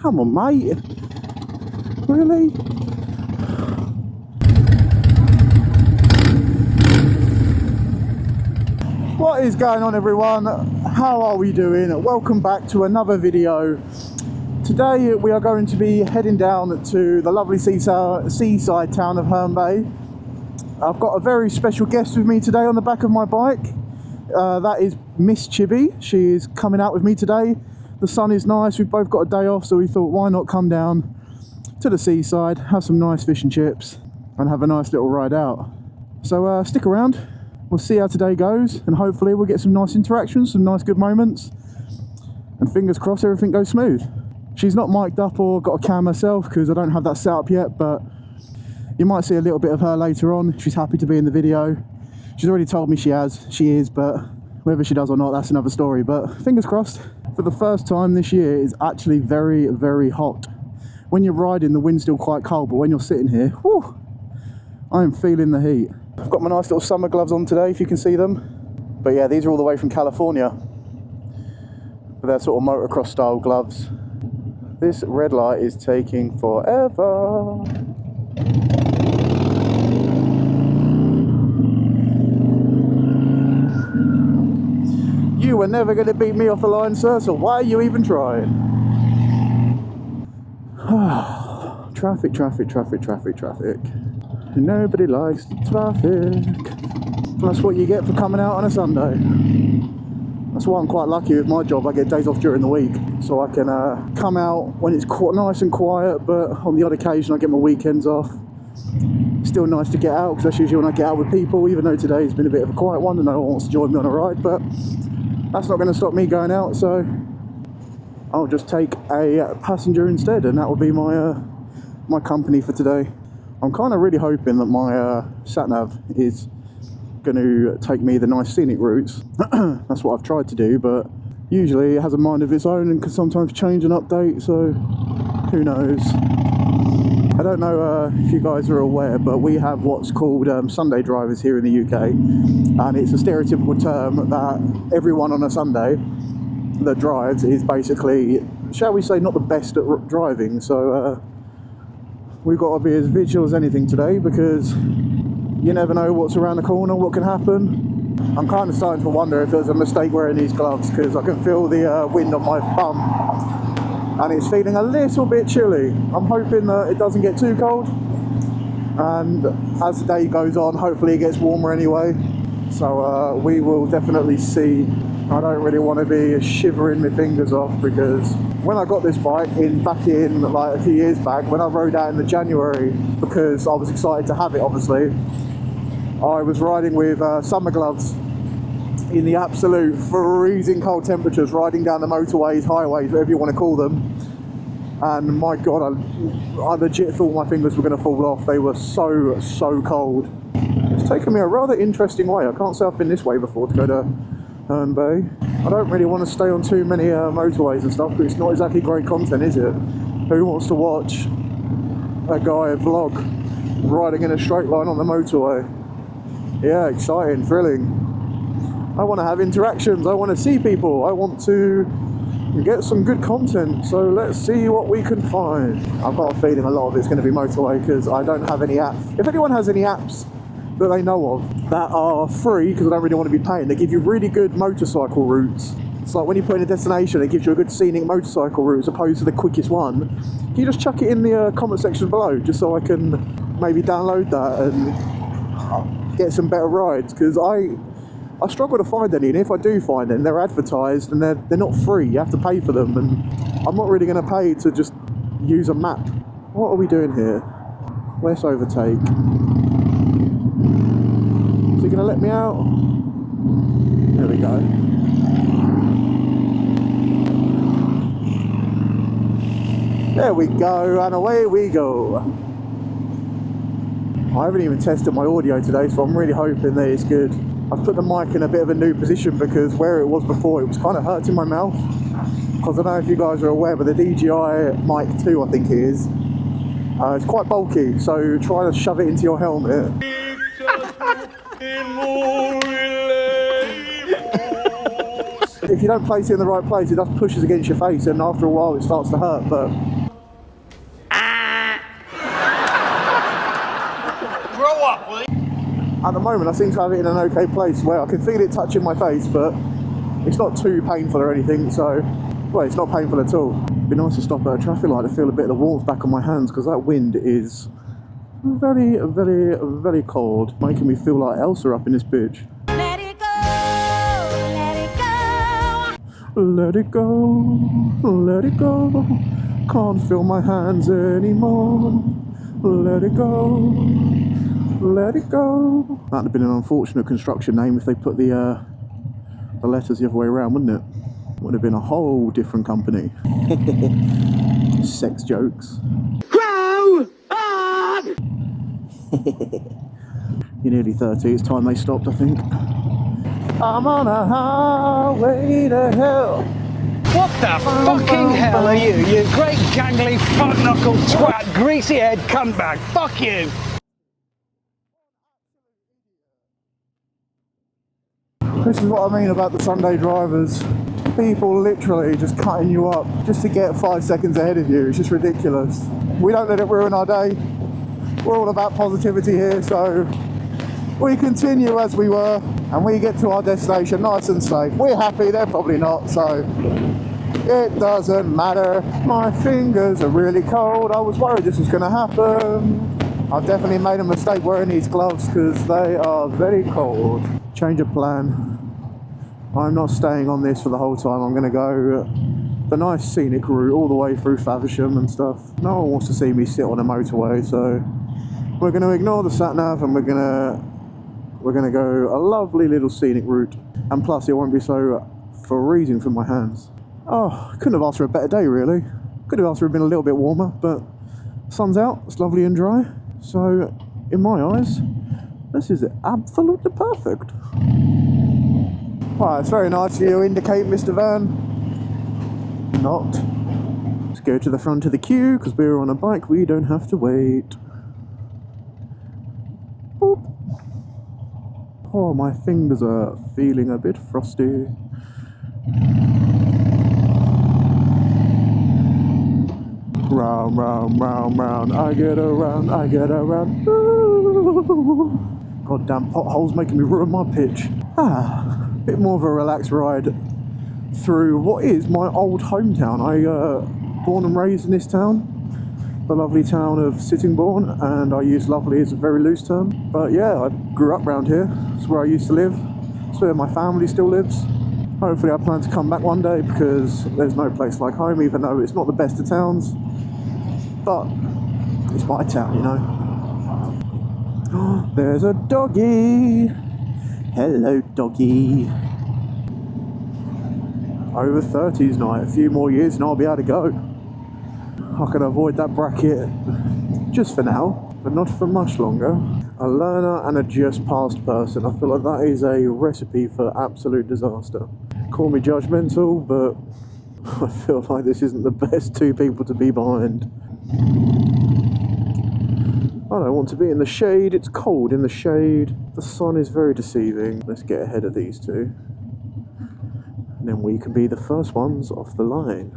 Come on, mate. Really? What is going on, everyone? How are we doing? Welcome back to another video. Today we are going to be heading down to the lovely seaside town of Herne Bay. I've got a very special guest with me today on the back of my bike. That is Miss Chibi. She is coming out with me today. The sun is nice, we've both got a day off, so we thought why not come down to the seaside, have some nice fish and chips and have a nice little ride out. So stick around, we'll see how today goes, and hopefully we'll get some nice interactions, some nice good moments, and fingers crossed everything goes smooth. She's not mic'd up or got a cam herself because I don't have that set up yet, but you might see a little bit of her later on. She's happy to be in the video. She's already told me she is, but whether she does or not, that's another story. But fingers crossed. For the first time this year, it's actually very, very hot. When you're riding, the wind's still quite cold, but when you're sitting here, whew, I am feeling the heat. I've got my nice little summer gloves on today, if you can see them. But yeah, these are all the way from California. But they're sort of motocross style gloves. This red light is taking forever. You were never going to beat me off the line, sir, so why are you even trying? Traffic, traffic, traffic, traffic, traffic. Nobody likes the traffic. That's what you get for coming out on a Sunday. That's why I'm quite lucky with my job. I get days off during the week, so I can come out when it's quite nice and quiet, but on the odd occasion I get my weekends off. Still nice to get out, because that's usually when I get out with people, even though today's been a bit of a quiet one and no one wants to join me on a ride, but that's not going to stop me going out, so I'll just take a passenger instead, and that will be my my company for today. I'm kind of really hoping that my sat-nav is going to take me the nice scenic routes. That's what I've tried to do, but usually it has a mind of its own and can sometimes change and update, so who knows. I don't know if you guys are aware, but we have what's called Sunday drivers here in the UK, and it's a stereotypical term that everyone on a Sunday that drives is basically, shall we say, not the best at driving. So we've got to be as vigilant as anything today, because you never know what's around the corner, what can happen. I'm kind of starting to wonder if there's a mistake wearing these gloves, because I can feel the wind on my bum. And it's feeling a little bit chilly. I'm hoping that it doesn't get too cold, and as the day goes on, hopefully it gets warmer anyway. So we will definitely see. I don't really want to be shivering my fingers off, because when I got this bike back in like a few years back, when I rode out in the January, because I was excited to have it obviously, I was riding with summer gloves in the absolute freezing cold temperatures, riding down the motorways, highways, whatever you want to call them, and my god, I legit thought my fingers were going to fall off. They were so cold. It's taken me a rather interesting way. I can't say I've been this way before to go to Herne Bay. I don't really want to stay on too many motorways and stuff, but it's not exactly great content, is it? Who wants to watch a guy vlog riding in a straight line on the motorway? Yeah, exciting, thrilling. I want to have interactions, I want to see people, I want to get some good content, so let's see what we can find. I've got a feeling a lot of it's going to be motorway, because I don't have any apps. If anyone has any apps that they know of that are free, because I don't really want to be paying, they give you really good motorcycle routes. It's like when you put in a destination, it gives you a good scenic motorcycle route as opposed to the quickest one. Can you just chuck it in the comment section below, just so I can maybe download that and get some better rides, because I struggle to find any, and if I do find them, they're advertised and they're not free. You have to pay for them, and I'm not really going to pay to just use a map. What are we doing here? Let's overtake. Is he going to let me out? There we go. There we go, and away we go. I haven't even tested my audio today, so I'm really hoping that it's good. I've put the mic in a bit of a new position, because where it was before, it was kind of hurting my mouth. Because I don't know if you guys are aware, but the DJI Mic 2, I think it is, it's quite bulky, so try to shove it into your helmet. If you don't place it in the right place, it just pushes against your face, and after a while it starts to hurt. But At the moment I seem to have it in an okay place where I can feel it touching my face, but it's not too painful or anything, so, well, it's not painful at all. It'd be nice to stop at a traffic light to feel a bit of the warmth back on my hands, because that wind is very, very, very cold, making me feel like Elsa up in this bitch. Let it go, let it go. Let it go, let it go. Can't feel my hands anymore. Let it go, let it go. That'd have been an unfortunate construction name if they put the letters the other way around, wouldn't it? Would have been a whole different company. Sex jokes. Grow up! You're nearly 30, it's time they stopped, I think. I'm on a highway to hell. What the fucking hell are you, you great gangly fuck-knuckle twat, greasy-head cuntbag? Fuck you! This is what I mean about the Sunday drivers. People literally just cutting you up just to get 5 seconds ahead of you. It's just ridiculous. We don't let it ruin our day. We're all about positivity here, so we continue as we were and we get to our destination nice and safe. We're happy, they're probably not, so it doesn't matter. My fingers are really cold. I was worried this was going to happen. I've definitely made a mistake wearing these gloves because they are very cold. Change of plan. I'm not staying on this for the whole time. I'm going to go the nice scenic route all the way through Faversham and stuff. No one wants to see me sit on a motorway, so we're going to ignore the sat-nav and we're going to go a lovely little scenic route. And plus it won't be so freezing for my hands. Oh, couldn't have asked for a better day really. Could have asked for it been a little bit warmer, but sun's out, it's lovely and dry. So in my eyes, this is absolutely perfect. Well, it's very nice of you to indicate, Mr. Van. Not. Let's go to the front of the queue, because we're on a bike, we don't have to wait. Boop. Oh, my fingers are feeling a bit frosty. Round, round, round, round, I get around, I get around. Ooh. Goddamn potholes making me ruin my pitch. Bit more of a relaxed ride through what is my old hometown. I born and raised in this town, the lovely town of Sittingbourne, and I use lovely as a very loose term. But yeah, I grew up around here. It's where I used to live. It's where my family still lives. Hopefully I plan to come back one day because there's no place like home, even though it's not the best of towns. But it's my town, you know. There's a doggy. Hello, doggy. Over 30s night, a few more years and I'll be able to go. I can avoid that bracket just for now, but not for much longer. A learner and a just passed person. I feel like that is a recipe for absolute disaster. Call me judgmental, but I feel like this isn't the best two people to be behind. I don't want to be in the shade, it's cold in the shade. The sun is very deceiving. Let's get ahead of these two. And then we can be the first ones off the line.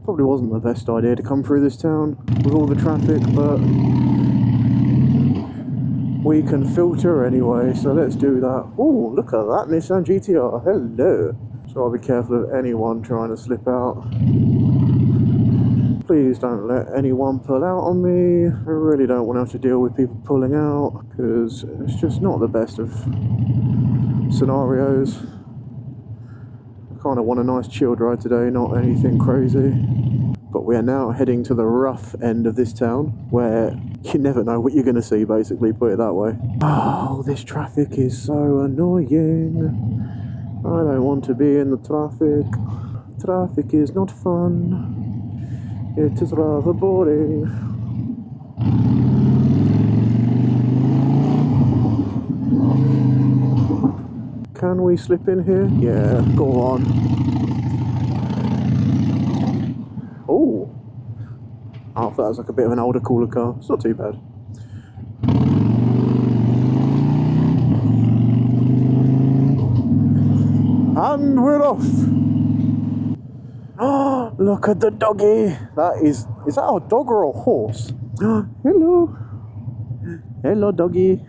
Probably wasn't the best idea to come through this town with all the traffic, but we can filter anyway, so let's do that. Oh, look at that Nissan GTR, hello. So I'll be careful of anyone trying to slip out. Please don't let anyone pull out on me. I really don't want to have to deal with people pulling out, because it's just not the best of scenarios. I kind of want a nice chilled ride today, not anything crazy. But we are now heading to the rough end of this town, where you never know what you're going to see, basically, put it that way. Oh, this traffic is so annoying. I don't want to be in the traffic. Traffic is not fun. It is rather boring. Can we slip in here? Yeah, go on. Oh, I thought that was like a bit of an older, cooler car. It's not too bad. And we're off. Oh, look at the doggy. Is that a dog or a horse? Hello. Hello, doggy.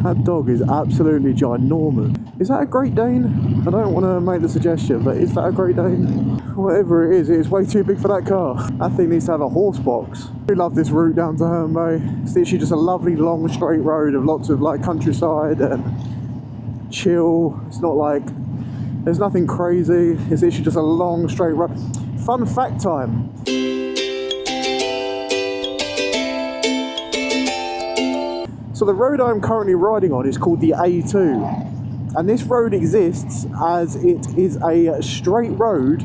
That dog is absolutely ginormous. Is that a Great Dane? I don't want to make the suggestion, but is that a Great Dane? Whatever it is, it's way too big for that car. That thing needs to have a horse box. We love this route down to Herne Bay. It's literally just a lovely long straight road of lots of like countryside and chill. It's not like, there's nothing crazy. It's literally just a long straight road. Fun fact time. So the road I'm currently riding on is called the A2, and this road exists as it is a straight road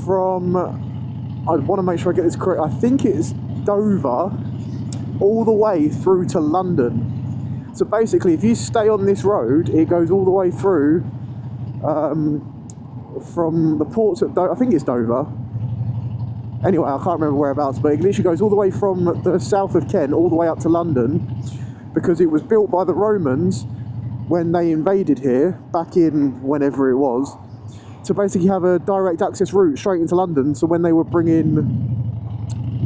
from, I want to make sure I get this correct, I think it's Dover all the way through to London. So basically if you stay on this road, it goes all the way through from the ports at Dover, I think it's Dover. Anyway, I can't remember whereabouts, but it literally goes all the way from the south of Kent all the way up to London, because it was built by the Romans when they invaded here, back in whenever it was, to basically have a direct access route straight into London. So when they were bringing,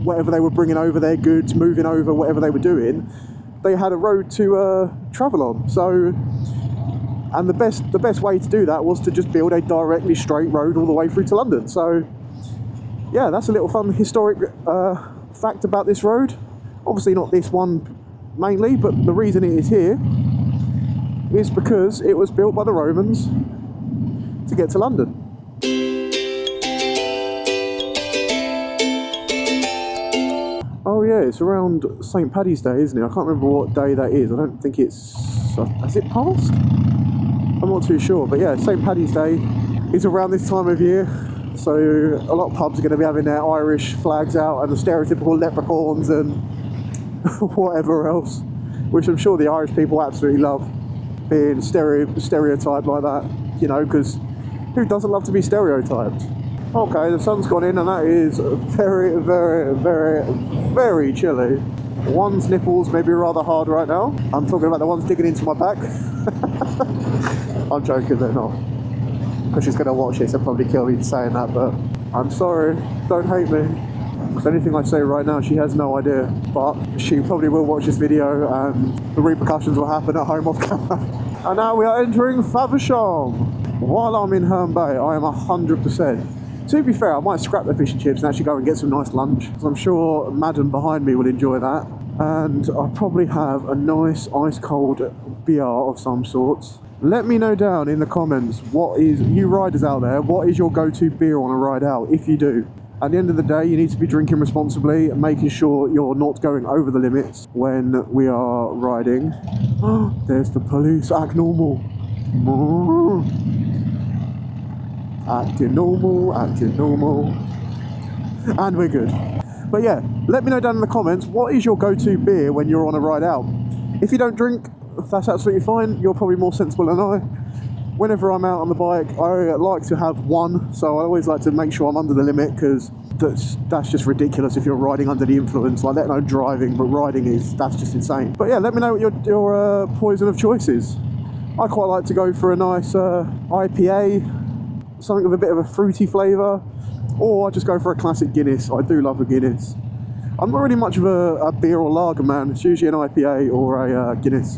whatever they were bringing over, their goods, moving over, whatever they were doing, they had a road to travel on. So, and the best way to do that was to just build a directly straight road all the way through to London. So yeah, that's a little fun historic fact about this road. Obviously not this one mainly, but the reason it is here is because it was built by the Romans to get to London. Oh yeah, it's around St. Paddy's Day, isn't it? I can't remember what day that is. I don't think it's... has it passed? I'm not too sure, but yeah, St. Paddy's Day is around this time of year. So a lot of pubs are going to be having their Irish flags out and the stereotypical leprechauns and whatever else, which I'm sure the Irish people absolutely love, being stereotyped like that, you know, because who doesn't love to be stereotyped? Okay, the sun's gone in and that is very, very, very, very chilly. One's nipples may be rather hard right now. I'm talking about the ones digging into my back. I'm joking, they're not. Because she's going to watch this and probably kill me for saying that, but I'm sorry, don't hate me. Because anything I say right now, she has no idea. But she probably will watch this video and the repercussions will happen at home off camera. And now we are entering Faversham. While I'm in Herne Bay, I am 100%. To be fair, I might scrap the fish and chips and actually go and get some nice lunch. Because I'm sure Madam behind me will enjoy that. And I'll probably have a nice ice cold beer of some sorts. Let me know down in the comments, what is, you riders out there, what is your go-to beer on a ride out, if you do. At the end of the day, you need to be drinking responsibly and making sure you're not going over the limits when we are riding. Oh, there's the police, act normal. Acting normal, acting normal. And we're good. But yeah, let me know down in the comments, what is your go-to beer when you're on a ride out? If you don't drink, that's absolutely fine. You're probably more sensible than I. Whenever I'm out on the bike, I like to have one, so I always like to make sure I'm under the limit, because that's just ridiculous if you're riding under the influence. Like, let alone driving, but riding that's just insane. But yeah, let me know what your poison of choice is. I quite like to go for a nice IPA, something with a bit of a fruity flavour, or I just go for a classic Guinness. I do love a Guinness. I'm not really much of a beer or lager man. It's usually an IPA or a Guinness,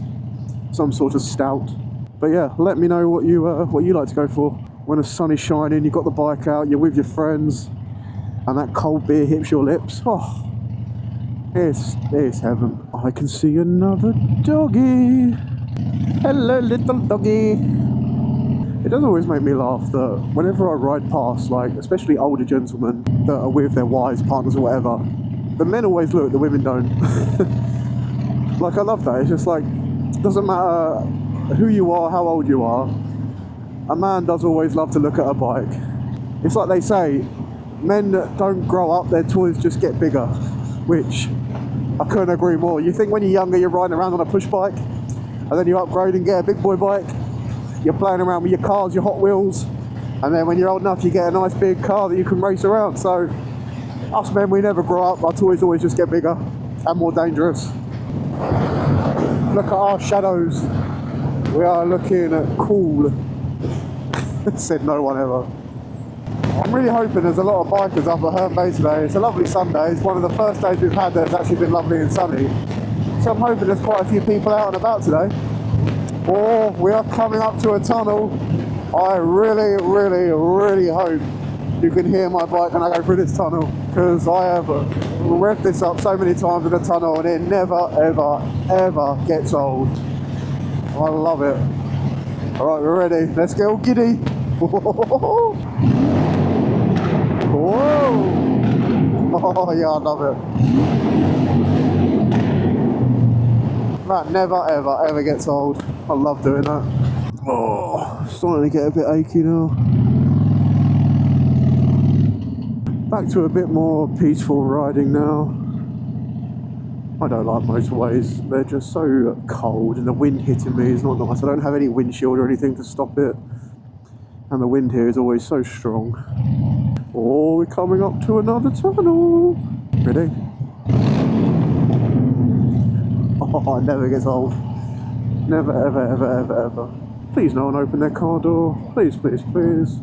some sort of stout. But yeah, let me know what you like to go for when the sun is shining, you've got the bike out, you're with your friends, and that cold beer hits your lips. Oh, it's heaven. I can see another doggy. Hello, little doggy. It does always make me laugh that whenever I ride past, like, especially older gentlemen that are with their wives, partners or whatever, the men always look, the women don't. Like, I love that. It's just like, doesn't matter who you are, how old you are, a man does always love to look at a bike. It's like they say, men don't grow up, their toys just get bigger, which I couldn't agree more. You think when you're younger you're riding around on a push bike, and then you upgrade and get a big boy bike, you're playing around with your cars, your Hot Wheels, and then when you're old enough you get a nice big car that you can race around. So us men, we never grow up, our toys always just get bigger and more dangerous. Look at our shadows. We are looking at cool. Said no one ever. I'm really hoping there's a lot of bikers up at Herne Bay today. It's a lovely Sunday. It's one of the first days we've had that's actually been lovely and sunny. So I'm hoping there's quite a few people out and about today. Oh, we are coming up to a tunnel. I really, really, really hope you can hear my bike when I go through this tunnel, because I have revved this up so many times in the tunnel and it never, ever, ever gets old. I love it. All right, we're ready. Let's get all giddy. Whoa! Oh yeah, I love it. That never, ever, ever gets old. I love doing that. Oh, starting to get a bit achy now. Back to a bit more peaceful riding now. I don't like motorways. They're just so cold, and the wind hitting me is not nice. I don't have any windshield or anything to stop it. And the wind here is always so strong. Oh, we're coming up to another tunnel. Ready? Oh, it never gets old. Never, ever, ever, ever, ever. Please no one open their car door. Please, please, please.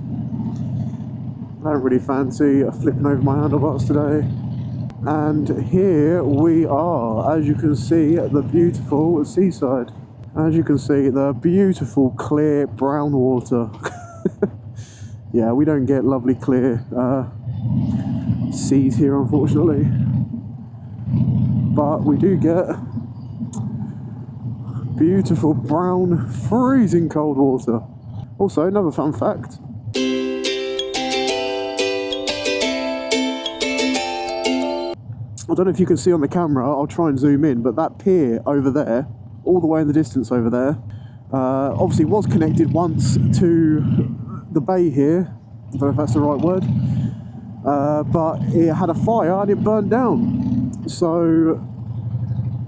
I don't really fancy flipping over my handlebars today. And here we are, as you can see, at the beautiful seaside. As you can see, the beautiful clear brown water. Yeah, we don't get lovely clear seas here, unfortunately. But we do get beautiful brown, freezing cold water. Also, another fun fact. I don't know if you can see on the camera, I'll try and zoom in, but that pier over there, all the way in the distance over there, obviously was connected once to the bay here. I don't know if that's the right word, but it had a fire and it burned down. So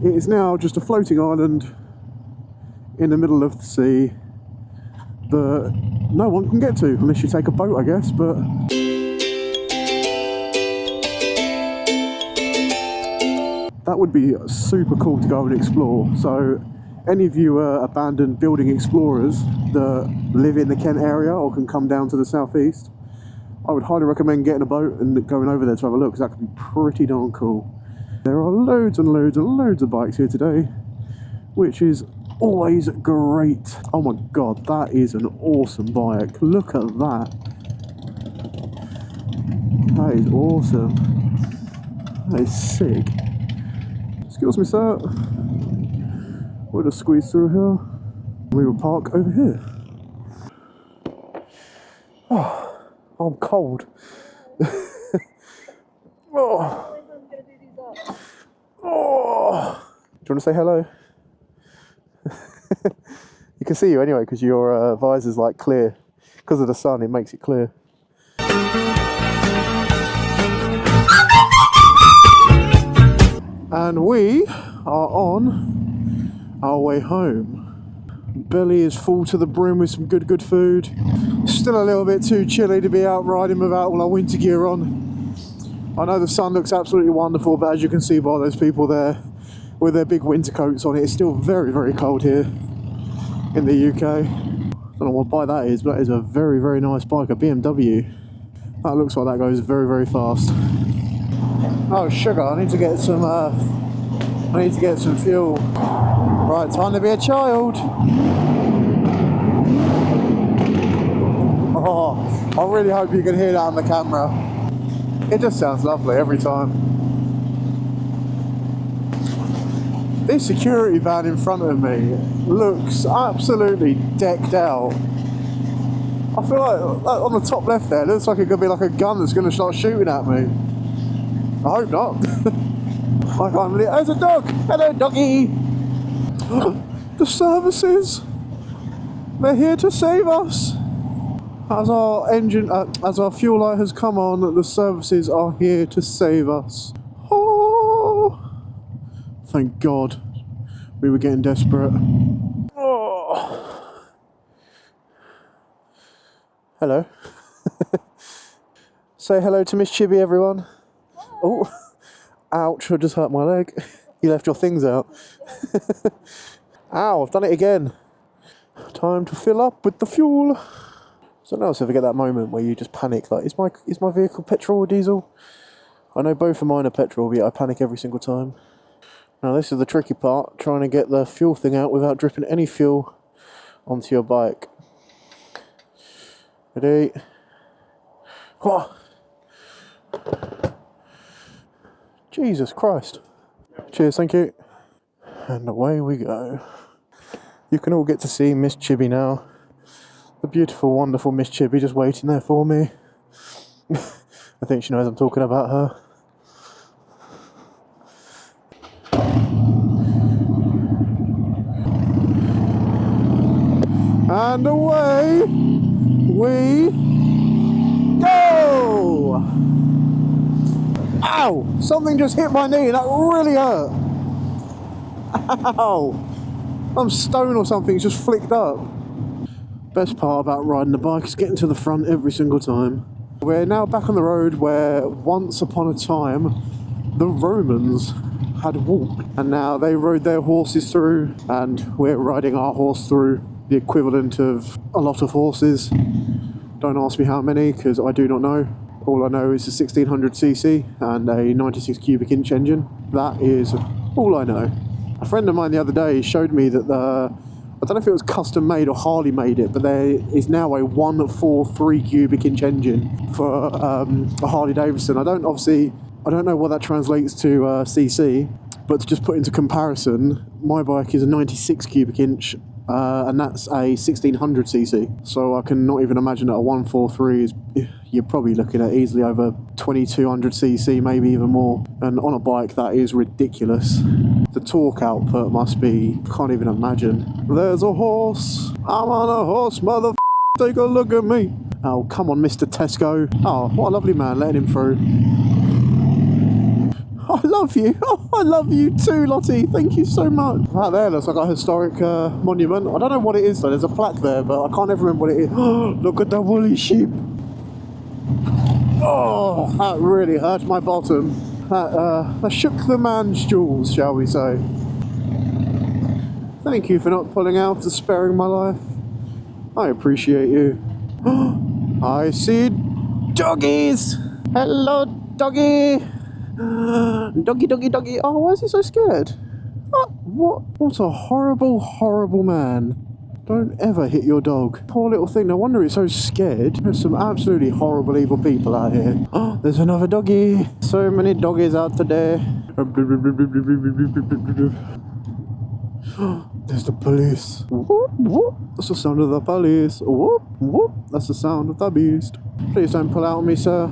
it is now just a floating island in the middle of the sea that no one can get to, unless you take a boat, I guess, but... That would be super cool to go and explore. So any of you abandoned building explorers that live in the Kent area or can come down to the southeast, I would highly recommend getting a boat and going over there to have a look, because that could be pretty darn cool. There are loads and loads and loads of bikes here today, which is always great. Oh my god, that is an awesome bike. Look at that. That is awesome. That is sick. Excuse me, sir. We'll just squeeze through here. We will park over here. Oh, I'm cold. Oh. Oh. Do you want to say hello? You can see you anyway, because your visor's like clear. Because of the sun, it makes it clear. And we are on our way home. Belly is full to the brim with some good food. Still a little bit too chilly to be out riding without all our winter gear on. I know the sun looks absolutely wonderful, but as you can see by those people there with their big winter coats on, it's still very cold here in the UK. I don't know what bike that is, but that is a very nice bike, a BMW. That looks like that goes very fast. Oh sugar, I need to get some fuel. Right, time to be a child. Oh, I really hope you can hear that on the camera. It just sounds lovely every time. This security van in front of me looks absolutely decked out. I feel like on the top left there, it looks like it could be like a gun that's going to start shooting at me. I hope not. I can't believe there's a dog. Hello, doggy. The services. They're here to save us. As our fuel light has come on, the services are here to save us. Oh, thank God. We were getting desperate. Oh. Hello. Say hello to Miss Chibi, everyone. Oh, ouch, I just hurt my leg. You left your things out. Ow, I've done it again. Time to fill up with the fuel. So now I ever get that moment where you just panic, like, is my vehicle petrol or diesel? I know both of mine are petrol, but yet I panic every single time. Now this is the tricky part, trying to get the fuel thing out without dripping any fuel onto your bike. Ready? Oh. Jesus Christ. Cheers, thank you. And away we go. You can all get to see Miss Chibi now. The beautiful, wonderful Miss Chibi just waiting there for me. I think she knows I'm talking about her. And away we go! Ow! Something just hit my knee, that really hurt. Ow! I'm stoned or something, it's just flicked up. Best part about riding the bike is getting to the front every single time. We're now back on the road where once upon a time the Romans had walked, and now they rode their horses through, and we're riding our horse through, the equivalent of a lot of horses. Don't ask me how many, because I do not know. All I know is a 1600cc and a 96 cubic inch engine. That is all I know. A friend of mine the other day showed me that I don't know if it was custom made or Harley made it, but there is now a 143 cubic inch engine for a Harley Davidson. I don't know what that translates to cc, but to just put into comparison, my bike is a 96 cubic inch and that's a 1600cc. So I can not even imagine that a 143 is, you're probably looking at easily over 2200cc, maybe even more. And on a bike that is ridiculous. The torque output must be, can't even imagine. There's a horse, I'm on a horse, mother, take a look at me. Oh, come on, Mr. Tesco. Oh, what a lovely man, letting him through. I love you. Oh, I love you too, Lottie. Thank you so much. That there looks like a historic monument. I don't know what it is though. There's a plaque there, but I can't ever remember what it is. Look at the woolly sheep. Oh, that really hurt my bottom. That shook the man's jewels, shall we say. Thank you for not pulling out and sparing my life. I appreciate you. I see doggies. Hello, doggy. Doggy, doggy, doggy. Oh, why is he so scared? What a horrible, horrible man. Don't ever hit your dog. Poor little thing, no wonder it's so scared. There's some absolutely horrible, evil people out here. Oh, there's another doggy. So many doggies out today. There's the police. Whoop, whoop. That's the sound of the police. Whoop, whoop. That's the sound of the beast. Please don't pull out on me, sir.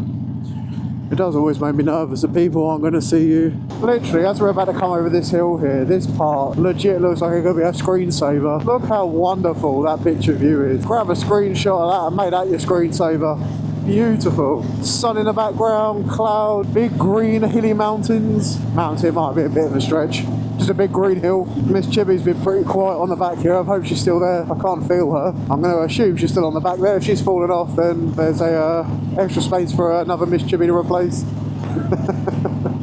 It does always make me nervous that people aren't going to see you. Literally, as we're about to come over this hill here, this part legit looks like it's going to be a screensaver. Look how wonderful that picture view is. Grab a screenshot of that and make that your screensaver. Beautiful. Sun in the background, cloud, big green hilly mountains. Mountain might be a bit of a stretch. Just a big green hill. Miss Chibi's been pretty quiet on the back here. I hope she's still there. I can't feel her. I'm going to assume she's still on the back there. If she's fallen off, then there's a extra space for another Miss Chibi to replace.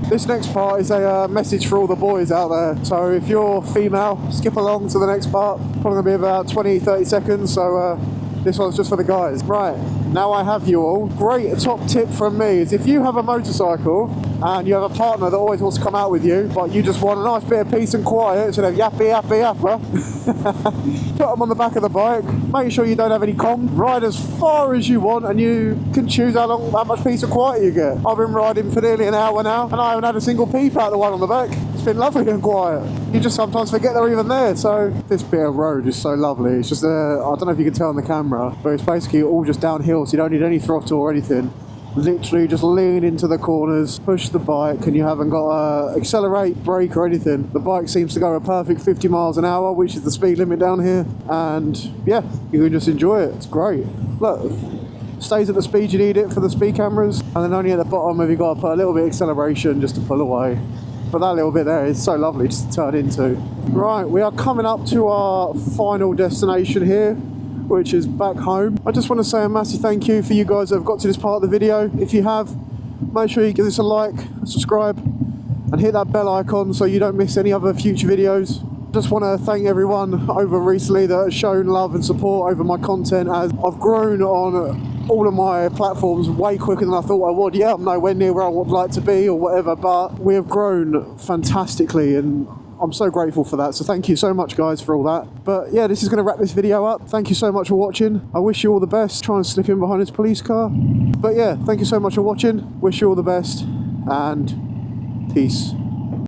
This next part is a message for all the boys out there. So if you're female, skip along to the next part. Probably going to be about 20-30 seconds. So this one's just for the guys. Right, now I have you all. Great top tip from me is if you have a motorcycle and you have a partner that always wants to come out with you, but you just want a nice bit of peace and quiet instead of yappy, yappy, yapper, put them on the back of the bike, make sure you don't have any comms, ride as far as you want and you can choose how much peace and quiet you get. I've been riding for nearly an hour now and I haven't had a single peep out of the one on the back. It's been lovely and quiet. You just sometimes forget they're even there. So this bit of road is so lovely. It's just, I don't know if you can tell on the camera, but it's basically all just downhill, so you don't need any throttle or anything. Literally just lean into the corners, push the bike, and you haven't got to accelerate, brake or anything. The bike seems to go a perfect 50 miles an hour, which is the speed limit down here. And yeah, you can just enjoy it. It's great. Look, stays at the speed you need it for the speed cameras. And then only at the bottom have you got to put a little bit of acceleration just to pull away. But that little bit there is so lovely just to turn into. Right, we are coming up to our final destination here, which is back home. I just want to say a massive thank you for you guys that have got to this part of the video. If you have, make sure you give this a like, subscribe, and hit that bell icon so you don't miss any other future videos. Just want to thank everyone over recently that has shown love and support over my content, as I've grown on all of my platforms way quicker than I thought I would. Yeah, I'm nowhere near where I would like to be or whatever, but we have grown fantastically and I'm so grateful for that. So thank you so much guys for all that. But yeah, this is going to wrap this video up. Thank you so much for watching. I wish you all the best. Try and slip in behind this police car. But yeah, thank you so much for watching. Wish you all the best and peace.